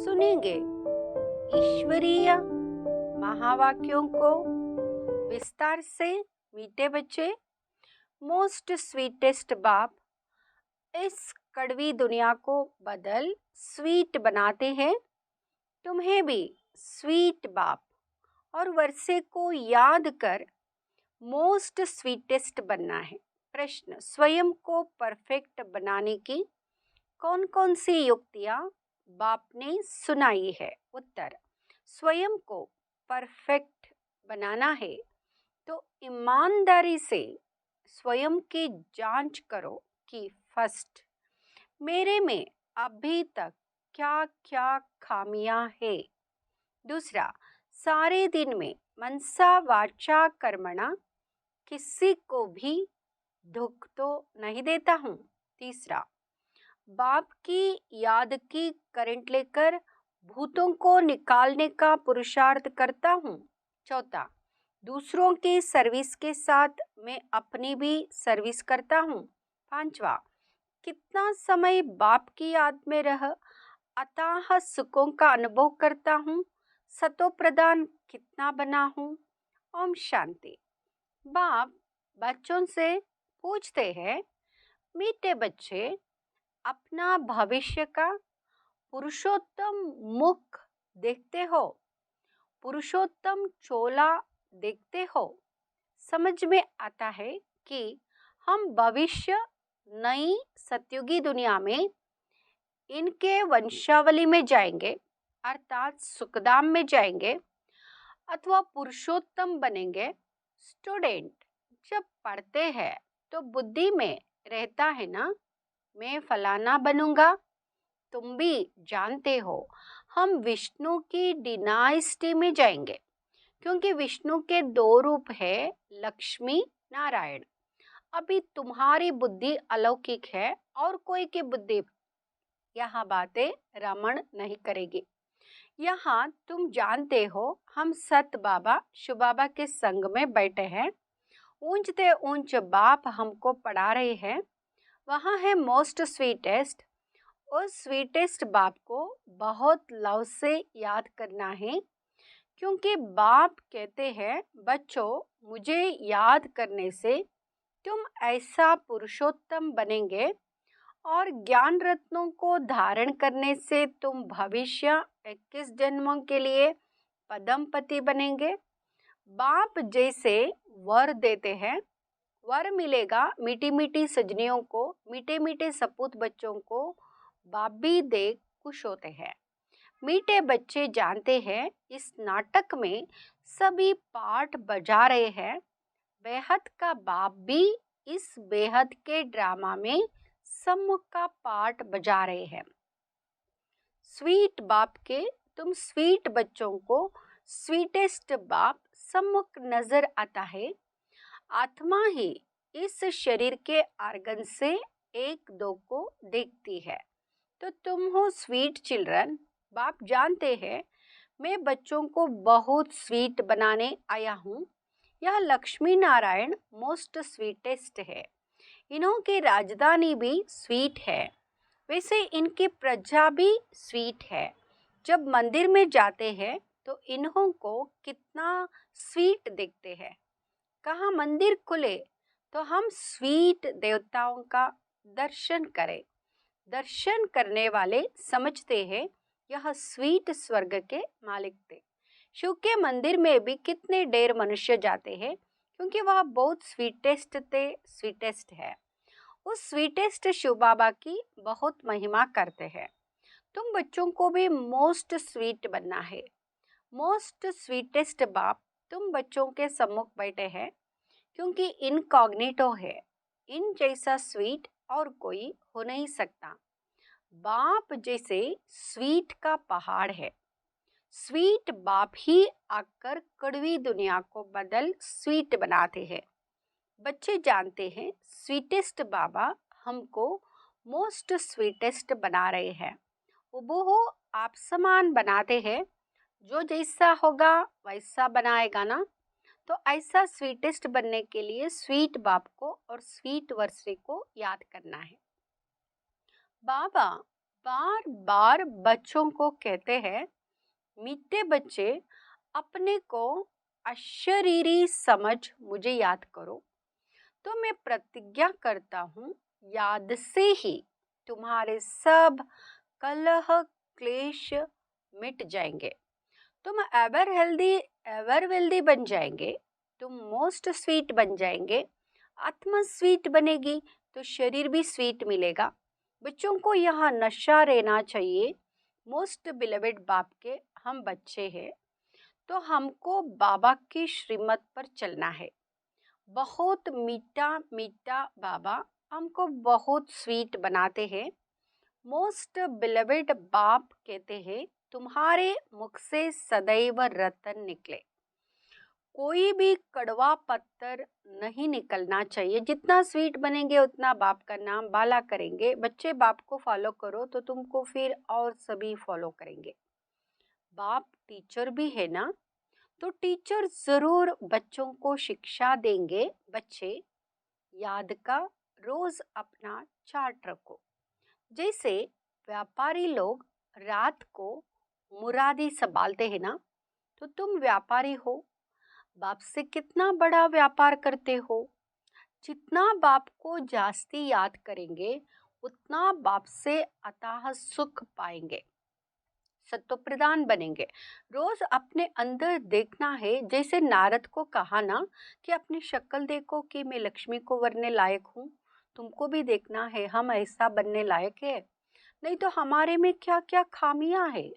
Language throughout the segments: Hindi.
सुनेंगे ईश्वरीय महावाक्यों को विस्तार से। मीठे बच्चे, मोस्ट स्वीटेस्ट बाप इस कड़वी दुनिया को बदल स्वीट बनाते हैं। तुम्हें भी स्वीट बाप और वर्षे को याद कर मोस्ट स्वीटेस्ट बनना है। प्रश्न, स्वयं को परफेक्ट बनाने की कौन कौन सी युक्तियां बाप ने सुनाई है? उत्तर, स्वयं को परफेक्ट बनाना है तो ईमानदारी से स्वयं की जांच करो कि फर्स्ट, मेरे में अभी तक क्या क्या खामियां है। दूसरा, सारे दिन में मनसा वाचा कर्मणा किसी को भी दुख तो नहीं देता हूँ। तीसरा, बाप की याद की करंट लेकर भूतों को निकालने का पुरुषार्थ करता हूँ। चौथा, दूसरों की सर्विस के साथ मैं अपनी भी सर्विस करता हूँ। पांचवा, कितना समय बाप की याद में रह अथाह सुखों का अनुभव करता हूँ। सतो प्रदान कितना बना हूँ। ओम शांति। बाप बच्चों से पूछते हैं, मीठे बच्चे, अपना भविष्य का पुरुषोत्तम मुख देखते हो, पुरुषोत्तम चोला देखते हो। समझ में आता है कि हम भविष्य नई सतयुगी दुनिया में इनके वंशावली में जाएंगे, अर्थात सुखधाम में जाएंगे अथवा पुरुषोत्तम बनेंगे। स्टूडेंट जब पढ़ते हैं तो बुद्धि में रहता है ना, मैं फलाना बनूंगा। तुम भी जानते हो हम विष्णु की डिनाइस्टी में जाएंगे, क्योंकि विष्णु के दो रूप है, लक्ष्मी नारायण। अभी तुम्हारी बुद्धि अलौकिक है और कोई की बुद्धि यहाँ बातें रमण नहीं करेगी। यहाँ तुम जानते हो हम सत बाबा शिव बाबा के संग में बैठे हैं। ऊंचते ऊंच बाप हमको पढ़ा रहे हैं। वहाँ है मोस्ट स्वीटेस्ट। उस स्वीटेस्ट बाप को बहुत लव से याद करना है, क्योंकि बाप कहते हैं, बच्चों मुझे याद करने से तुम ऐसा पुरुषोत्तम बनेंगे और ज्ञान रत्नों को धारण करने से तुम भविष्य 21 जन्मों के लिए पदमपति बनेंगे। बाप जैसे वर देते हैं, वर मिलेगा मीठी मीठी सजनियों को, मीठे मीठे सपूत बच्चों को बाप भी देख खुश होते हैं। मीठे बच्चे जानते हैं इस नाटक में सभी पार्ट बजा रहे हैं। बेहद का बाप भी इस बेहद के ड्रामा में सम्मुख का पार्ट बजा रहे हैं। स्वीट बाप के तुम स्वीट बच्चों को स्वीटेस्ट बाप सम्मुख नजर आता है। आत्मा ही इस शरीर के आर्गन से एक दो को देखती है, तो तुम हो स्वीट चिल्ड्रन। बाप जानते हैं मैं बच्चों को बहुत स्वीट बनाने आया हूँ। यह लक्ष्मी नारायण मोस्ट स्वीटेस्ट है। इन्हों की राजधानी भी स्वीट है, वैसे इनकी प्रजा भी स्वीट है। जब मंदिर में जाते हैं तो इन्हों को कितना स्वीट दिखते हैं। कहाँ मंदिर खुले तो हम स्वीट देवताओं का दर्शन करें। दर्शन करने वाले समझते हैं यह स्वीट स्वर्ग के मालिक थे। शिव के मंदिर में भी कितने ढेर मनुष्य जाते हैं, क्योंकि वह बहुत स्वीटेस्ट थे, स्वीटेस्ट है। उस स्वीटेस्ट शिव बाबा की बहुत महिमा करते हैं। तुम बच्चों को भी मोस्ट स्वीट बनना है। मोस्ट स्वीटेस्ट बाप तुम बच्चों के सम्मुख बैठे हैं, क्योंकि इनकॉग्निटो है। इन जैसा स्वीट और कोई हो नहीं सकता। बाप जैसे स्वीट का पहाड़ है। स्वीट बाप ही आकर कड़वी दुनिया को बदल स्वीट बनाते हैं। बच्चे जानते हैं स्वीटेस्ट बाबा हमको मोस्ट स्वीटेस्ट बना रहे हैं। वो आप समान बनाते हैं, जो जैसा होगा वैसा बनाएगा ना। तो ऐसा स्वीटेस्ट बनने के लिए स्वीट बाप को और स्वीट वर्षे को याद करना है। बाबा बार बार बच्चों को कहते हैं, मीठे बच्चे, अपने को अशरीरी समझ मुझे याद करो। तो मैं प्रतिज्ञा करता हूँ, याद से ही तुम्हारे सब कलह क्लेश मिट जाएंगे। तुम एवर हेल्दी एवर वेल्दी बन जाएंगे। तुम मोस्ट स्वीट बन जाएंगे। आत्मा स्वीट बनेगी तो शरीर भी स्वीट मिलेगा। बच्चों को यहाँ नशा रहना चाहिए। मोस्ट बिलवेड बाप के हम बच्चे हैं, तो हमको बाबा की श्रीमत पर चलना है। बहुत मीठा मीठा बाबा हमको बहुत स्वीट बनाते हैं। मोस्ट बिलवेड बाप कहते हैं, तुम्हारे मुख से सदैव रतन निकले। कोई भी कड़वा पत्थर नहीं निकलना चाहिए। जितना स्वीट बनेंगे उतना बाप का नाम बाला करेंगे। बच्चे बाप को फॉलो करो तो तुमको फिर और सभी फॉलो करेंगे। बाप टीचर भी है ना, तो टीचर जरूर बच्चों को शिक्षा देंगे। बच्चे, याद का रोज अपना चार्ट रखो। जैसे व्यापारी लोग रात को मुरादी संभालते हैं ना, तो तुम व्यापारी हो। बाप से कितना बड़ा व्यापार करते हो। जितना बाप को जास्ती याद करेंगे उतना बाप से अथाह सुख पाएंगे, सत्व प्रदान बनेंगे। रोज अपने अंदर देखना है। जैसे नारद को कहा ना कि अपनी शक्ल देखो कि मैं लक्ष्मी को वरने लायक हूँ। तुमको भी देखना है हम ऐसा बनने लायक है, नहीं तो हमारे में क्या क्या खामियां है।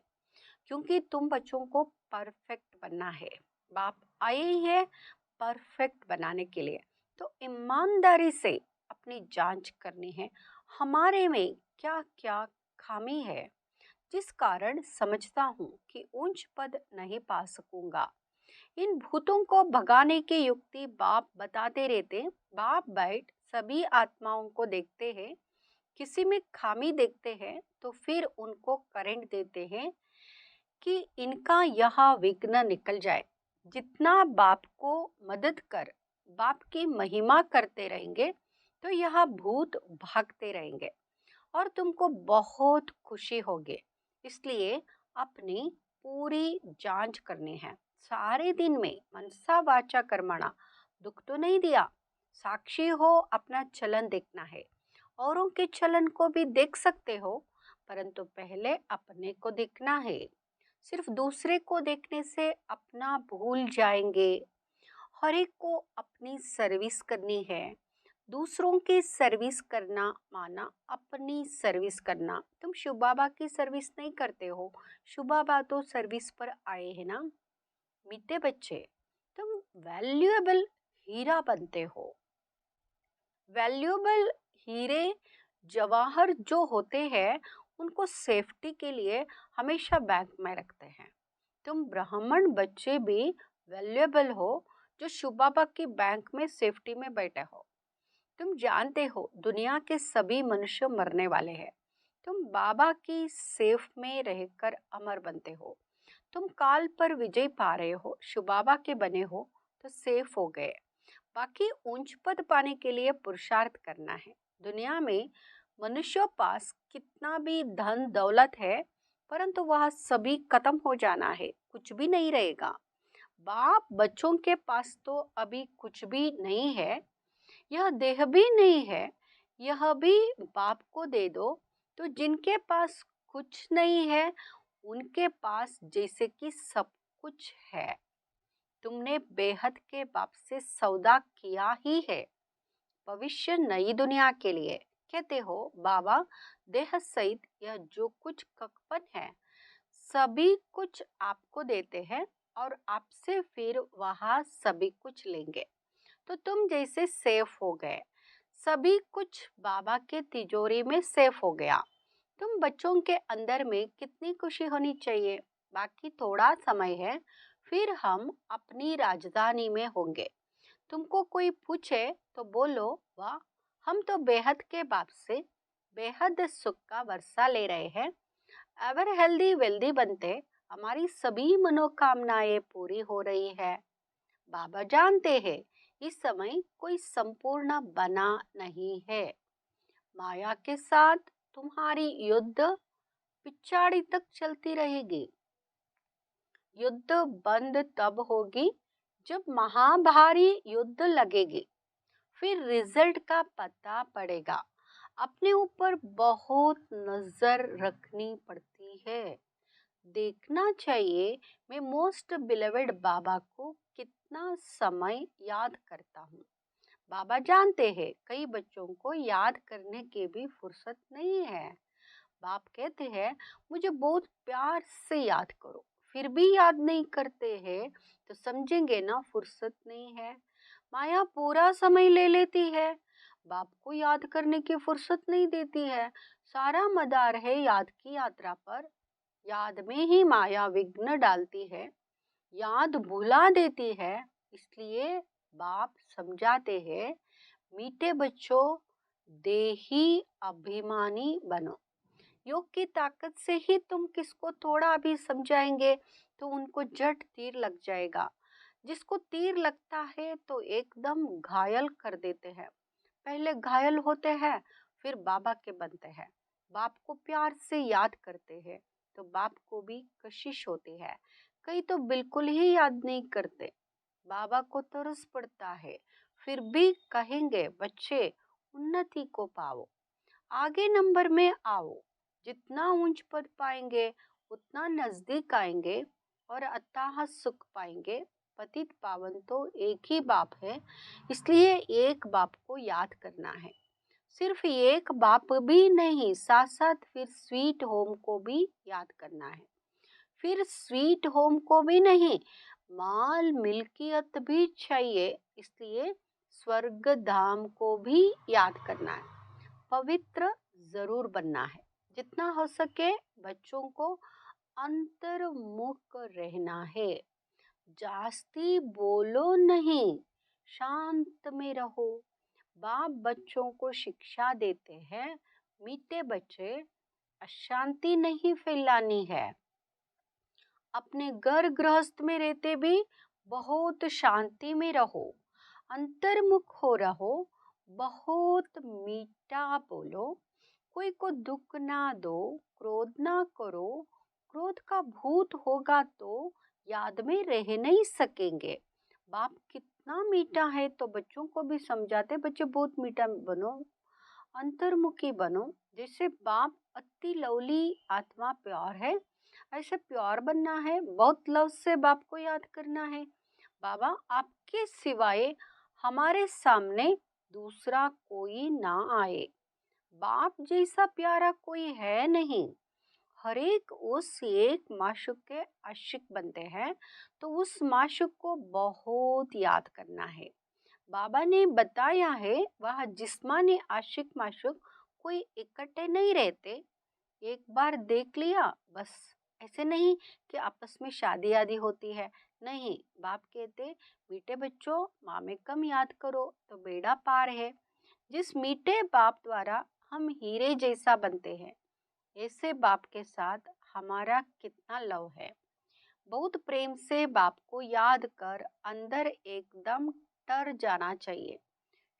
क्योंकि तुम बच्चों को परफेक्ट बनना है। बाप आए ही है परफेक्ट बनाने के लिए। तो ईमानदारी से अपनी जांच करनी है, हमारे में क्या क्या खामी है, जिस कारण समझता हूँ कि उच्च पद नहीं पा सकूंगा। इन भूतों को भगाने की युक्ति बाप बताते रहते। बाप बैठ सभी आत्माओं को देखते हैं। किसी में खामी देखते हैं तो फिर उनको करंट देते हैं कि इनका यह विघ्न निकल जाए। जितना बाप को मदद कर बाप की महिमा करते रहेंगे तो यह भूत भागते रहेंगे और तुमको बहुत खुशी होगी। इसलिए अपनी पूरी जांच करनी है। सारे दिन में मनसा वाचा कर्मणा दुख तो नहीं दिया। साक्षी हो, अपना चलन देखना है। औरों के चलन को भी देख सकते हो, परंतु पहले अपने को देखना है। सिर्फ दूसरे को देखने से अपना भूल जाएंगे। हर एक को अपनी सर्विस करनी है। दूसरों की सर्विस करना माना अपनी सर्विस करना। तुम शिव बाबा की सर्विस नहीं करते हो, शिव बाबा तो सर्विस पर आए हैं ना। मीठे बच्चे, तुम वैल्यूएबल हीरा बनते हो। वैल्यूएबल हीरे जवाहर जो होते हैं उनको सेफ्टी के लिए हमेशा बैंक में रखते हैं। तुम ब्राह्मण बच्चे भी वैल्यूएबल हो, जो शिव बाबा की बैंक में सेफ्टी में बैठे हो। तुम जानते हो दुनिया के सभी मनुष्य मरने वाले हैं। तुम बाबा की सेफ में रहकर अमर बनते हो। तुम काल पर विजय पा रहे हो, शिव बाबा के बने हो तो सेफ हो गए। बाकी ऊंच पद पाने के लिए पुरुषार्थ करना है। दुनिया में मनुष्यों पास कितना भी धन दौलत है, परंतु वह सभी खत्म हो जाना है, कुछ भी नहीं रहेगा। बाप बच्चों के पास तो अभी कुछ भी नहीं है, यह देह भी नहीं है, यह भी बाप को दे दो। तो जिनके पास कुछ नहीं है उनके पास जैसे कि सब कुछ है। तुमने बेहद के बाप से सौदा किया ही है, भविष्य नई दुनिया के लिए। कहते हो बाबा देह सहित यह जो कुछ ककपन है सभी कुछ आपको देते हैं और आपसे फिर वह सभी कुछ लेंगे। तो तुम जैसे सेफ हो गए, सभी कुछ बाबा के तिजोरी में सेफ हो गया। तुम बच्चों के अंदर में कितनी खुशी होनी चाहिए। बाकी थोड़ा समय है, फिर हम अपनी राजधानी में होंगे। तुमको कोई पूछे तो बोलो, वाह, हम तो बेहद के बाप से बेहद सुख का वर्षा ले रहे हैं। एवर हेल्दी वेल्दी बनते हमारी सभी मनोकामनाएं पूरी हो रही है। बाबा जानते हैं इस समय कोई संपूर्ण बना नहीं है। माया के साथ तुम्हारी युद्ध पिछाड़ी तक चलती रहेगी। युद्ध बंद तब होगी जब महाभारी युद्ध लगेगी, फिर रिजल्ट का पता पड़ेगा। अपने ऊपर बहुत नजर रखनी पड़ती है। देखना चाहिए मैं मोस्ट बिलीवेड बाबा को कितना समय याद करता हूँ। बाबा जानते हैं कई बच्चों को याद करने की भी फुर्सत नहीं है। बाप कहते हैं मुझे बहुत प्यार से याद करो, फिर भी याद नहीं करते हैं तो समझेंगे ना फुर्सत नहीं है। माया पूरा समय ले लेती है, बाप को याद करने की फुर्सत नहीं देती है। सारा मदार है याद की यात्रा पर। याद में ही माया विघ्न डालती है, याद भुला देती है। इसलिए बाप समझाते हैं मीठे बच्चों, देही अभिमानी बनो। योग की ताकत से ही तुम किसको थोड़ा भी समझाएंगे तो उनको झट तीर लग जाएगा। जिसको तीर लगता है तो एकदम घायल कर देते हैं। पहले घायल होते हैं, फिर बाबा के बनते हैं। बाप को प्यार से याद करते हैं तो बाप को भी कशिश होती है। कई तो बिल्कुल ही याद नहीं करते। बाबा को तरस पड़ता है, फिर भी कहेंगे बच्चे उन्नति को पाओ, आगे नंबर में आओ। जितना ऊंच पद पाएंगे उतना नजदीक आएंगे और अथाह सुख पाएंगे। पतित पावन तो एक ही बाप है, इसलिए एक बाप को याद करना है। सिर्फ एक बाप भी नहीं, साथ साथ फिर स्वीट होम को भी याद करना है। फिर स्वीट होम को भी नहीं, माल मिल्कियत भी चाहिए, इसलिए स्वर्ग धाम को भी याद करना है। पवित्र जरूर बनना है। जितना हो सके बच्चों को अंतर्मुख रहना है। जास्ती बोलो नहीं, शांत में रहो। बाप बच्चों को शिक्षा देते हैं मीठे बच्चे, अशांति नहीं फैलानी है। अपने घर गृहस्थ में रहते भी बहुत शांति में रहो, अंतर्मुख हो रहो, बहुत मीठा बोलो। कोई को दुख ना दो, क्रोध ना करो। क्रोध का भूत होगा तो याद में रह नहीं सकेंगे। बाप कितना मीठा है तो बच्चों को भी समझाते, बच्चे बहुत मीठा बनो, अंतर्मुखी बनो। जैसे बाप अति लवली आत्मा प्यार है, ऐसे प्यार बनना है। बहुत लव से बाप को याद करना है। बाबा आपके सिवाय हमारे सामने दूसरा कोई ना आए। बाप जैसा प्यारा कोई है नहीं। हर एक उस एक माशूक के आशिक बनते हैं तो उस माशूक को बहुत याद करना है। बाबा ने बताया है वह जिस्मानी आशिक माशूक कोई इकट्ठे नहीं रहते। एक बार देख लिया बस। ऐसे नहीं कि आपस में शादी आदि होती है, नहीं। बाप कहते मीठे बच्चों माँ में कम याद करो तो बेड़ा पार है। जिस मीठे बाप द्वारा हम हीरे जैसा बनते हैं, ऐसे बाप के साथ हमारा कितना लव है। बहुत प्रेम से बाप को याद कर अंदर एकदम तर जाना चाहिए,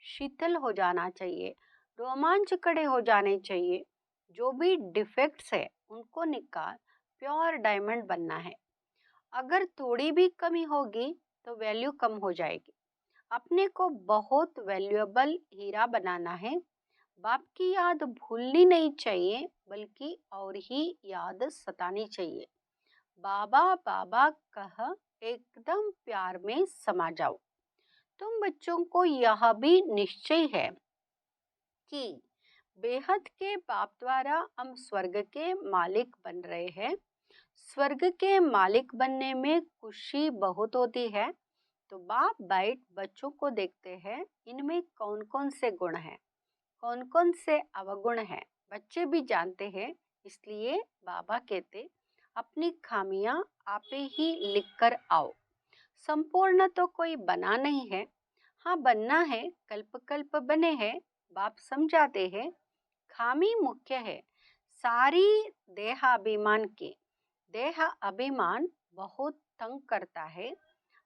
शीतल हो जाना चाहिए, रोमांच खड़े हो जाने चाहिए। जो भी डिफेक्ट्स है उनको निकाल प्योर डायमंड बनना है। अगर थोड़ी भी कमी होगी तो वैल्यू कम हो जाएगी। अपने को बहुत वैल्यूएबल हीरा बनाना है। बाप की याद भूलनी नहीं चाहिए, बल्कि और ही याद सतानी चाहिए। बाबा बाबा कह एकदम प्यार में समा जाओ। तुम बच्चों को यह भी निश्चय है कि बेहद के बाप द्वारा हम स्वर्ग के मालिक बन रहे हैं। स्वर्ग के मालिक बनने में खुशी बहुत होती है। तो बाप बैठ बच्चों को देखते हैं इनमें कौन कौन से गुण हैं, कौन कौन से अवगुण हैं। बच्चे भी जानते हैं, इसलिए बाबा कहते अपनी खामियां आप ही लिख कर आओ। संपूर्ण तो कोई बना नहीं है, हाँ बनना है, कल्प कल्प बने हैं। बाप समझाते हैं खामी मुख्य है सारी देहाभिमान की। देह अभिमान बहुत तंग करता है,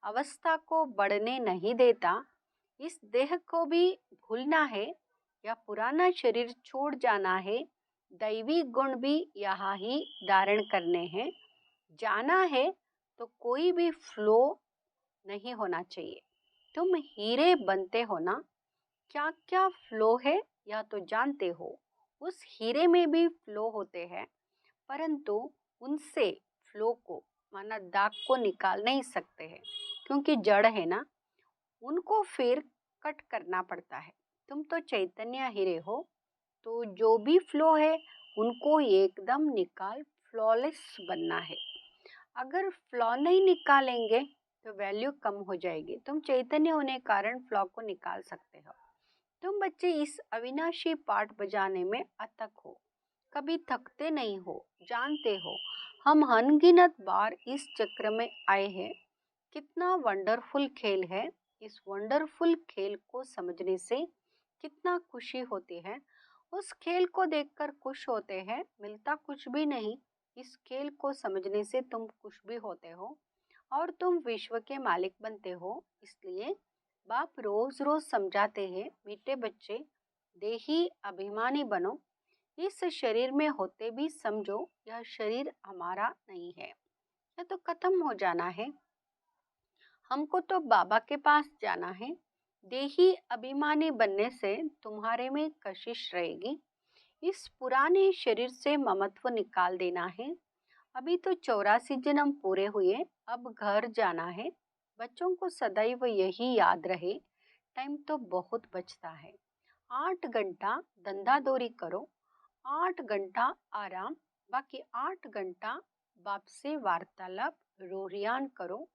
अवस्था को बढ़ने नहीं देता। इस देह को भी भूलना है या पुराना शरीर छोड़ जाना है। दैवी गुण भी यहाँ ही धारण करने हैं। जाना है तो कोई भी फ्लो नहीं होना चाहिए। तुम हीरे बनते हो ना, क्या क्या फ्लो है या तो जानते हो। उस हीरे में भी फ्लो होते हैं, परंतु उनसे फ्लो को माना दाग को निकाल नहीं सकते हैं, क्योंकि जड़ है ना, उनको फिर कट करना पड़ता है। तुम तो चैतन्य हीरे हो, तो जो भी फ्लो है उनको एकदम निकाल फ्लॉलेस बनना है। अगर फ्लॉ नहीं निकालेंगे तो वैल्यू कम हो जाएगी। तुम चैतन्य होने के कारण फ्लॉ को निकाल सकते हो। तुम बच्चे इस अविनाशी पाठ बजाने में अथक हो, कभी थकते नहीं हो। जानते हो हम अनगिनत बार इस चक्र में आए हैं। कितना वंडरफुल खेल है। इस वंडरफुल खेल को समझने से कितना खुशी होती है। उस खेल को देखकर खुश होते हैं, मिलता कुछ भी नहीं। इस खेल को समझने से तुम खुश भी होते हो और तुम विश्व के मालिक बनते हो। इसलिए बाप रोज रोज समझाते हैं, मीठे बच्चे देही अभिमानी बनो। इस शरीर में होते भी समझो यह शरीर हमारा नहीं है, यह तो खत्म हो जाना है। हमको तो बाबा के पास जाना है। देही अभिमानी बनने से तुम्हारे में कशिश रहेगी। इस पुराने शरीर से ममत्व निकाल देना है। अभी तो 84 जन्म पूरे हुए, अब घर जाना है। बच्चों को सदैव यही याद रहे, टाइम तो बहुत बचता है। 8 घंटा धंधादौरी करो, 8 घंटा आराम, बाकी 8 घंटा बाप से वार्तालाप रोरियान करो,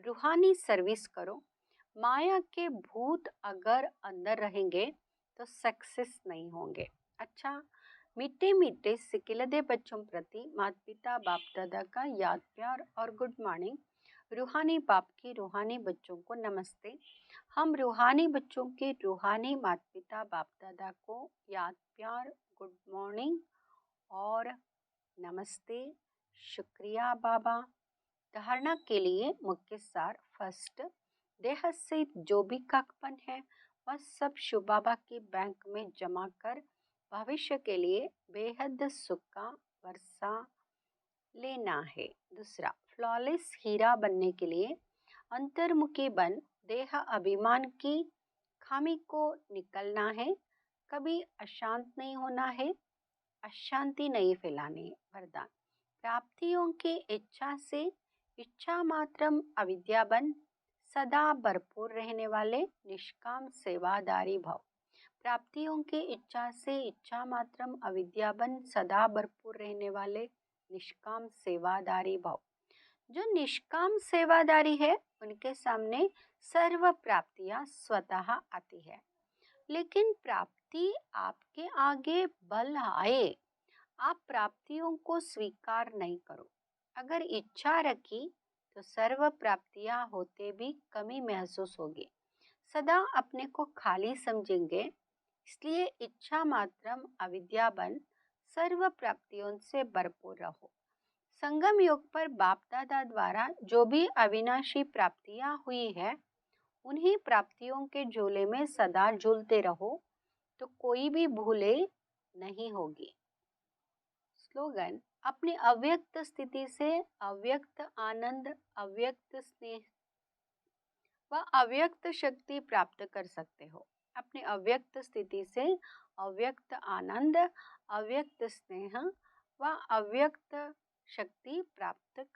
रूहानी सर्विस करो। माया के भूत अगर अंदर रहेंगे तो सक्सेस नहीं होंगे। अच्छा, मीठे मीठे सिकिलदे बच्चों प्रति माता पिता बाप दादा का याद प्यार और गुड मॉर्निंग। रूहानी बाप की रूहानी बच्चों को नमस्ते। हम रूहानी बच्चों के रूहानी माता पिता बाप दादा को याद प्यार गुड मॉर्निंग और नमस्ते। शुक्रिया बाबा। धारणा के लिए मुख्य सार। फर्स्ट, देह से जो भी काकपन है वह सब शिव बाबा के बैंक में जमा कर भविष्य के लिए बेहद सुख का वर्षा लेना है। दूसरा, फ्लॉलेस हीरा बनने के लिए अंतर्मुखी बन देह अभिमान की खामी को निकलना है। कभी अशांत नहीं होना है, अशांति नहीं फैलानी है। वरदान, प्राप्तियों की इच्छा से इच्छा मात्रम अविद्या बन सदा भरपूर रहने वाले निष्काम सेवादारी भव। प्राप्तियों की इच्छा से इच्छा मात्रम अविद्या बन सदा भरपूर रहने वाले निष्काम सेवादारी भव। जो निष्काम सेवादारी है उनके सामने सर्व प्राप्तियां स्वतः आती है। लेकिन प्राप्ति आपके आगे बल आए, आप प्राप्तियों को स्वीकार नहीं करो। अगर इच्छा रखी तो सर्व प्राप्तियां होते भी कमी महसूस होगी। सदा अपने को खाली समझेंगे। इसलिए इच्छा मात्रम अविद्या बन सर्व प्राप्तियों से भरपूर रहो। संगम योग पर बाप दादा द्वारा जो भी अविनाशी प्राप्तियां हुई है, उन्हीं प्राप्तियों के झूले में सदा झूलते रहो तो कोई भी भूले नहीं होगी। स्लोगन, अपनी अव्यक्त स्थिति से अव्यक्त आनंद, अव्यक्त स्नेह व अव्यक्त शक्ति प्राप्त कर सकते हो। अपनी अव्यक्त स्थिति से अव्यक्त आनंद, अव्यक्त स्नेह व अव्यक्त शक्ति प्राप्त